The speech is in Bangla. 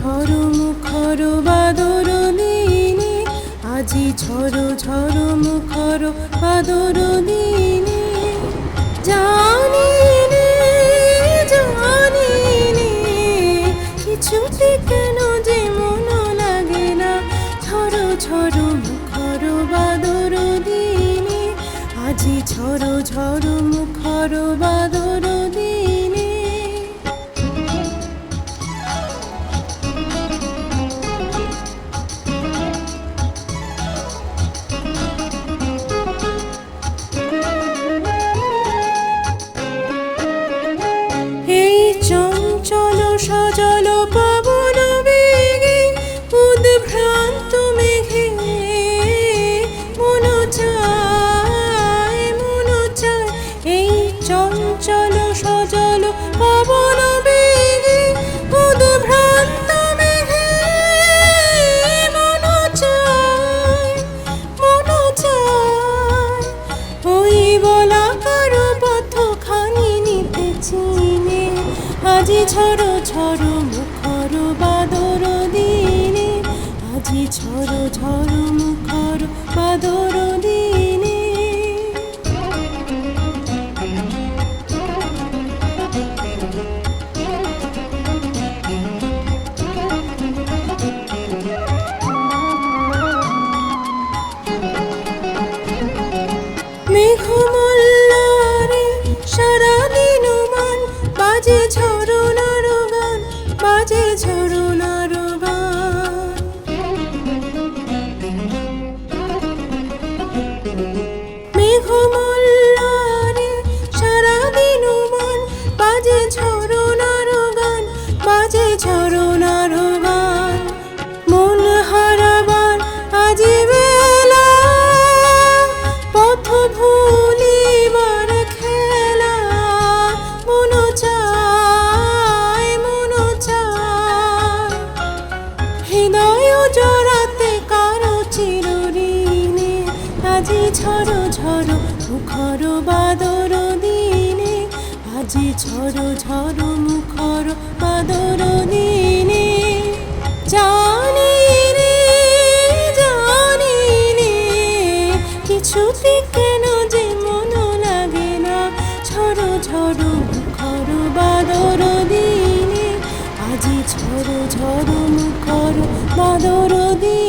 ঝড় মুখর বাদর দিনে, আজি ঝড় ঝড় মুখর বাদর দিনে। জানি নে জানি নে, কিছুতে কেন যে মন লাগে না। ঝড় ঝড় মুখর বাদর দিনে, আজি ঝড় ঝড় মুখর বাদর দিনে। এই চঞ্চল সজল পবন বেগে, উদ্ভ্রান্ত মেঘে মন চায় মন চায়। এই চঞ্চল সজল পবন বেগে, উদ্ভ্রান্ত মেঘে মন চায় মন চায়। ওই বলাকার পথখানি নিতে চিনে, আজি ঝড় ঝড় মুখর বাদর দিনে, আজি ঝড় ঝড় মুখর বাদর দিনে। মেঘমল্লারে সারাদিন মান, বাজে ঝরনার গান, বাজে ঝরনার গান। মেঘমল্লারে সারাদিন মান, বাজে ঝরনার গান, বাজে ঝরনার গান। মন হারাবার আজি বেলা, পথ ভুলিবার খেলা। মন চায় মন চায়, হৃদয় জড়াতে কারো চিরঋণে। আজি ঝড় ঝড় মুখর বাদর দিনে, আজি ঝড় ঝড় মুখর বাদর দিনে। জানি রে জানি রে, কিছুতে কেন যে মন লাগে না। ঝড় ঝড় মুখর বাদর দিনে, আজি ঝড় ঝড় মুখর বাদর দিনে।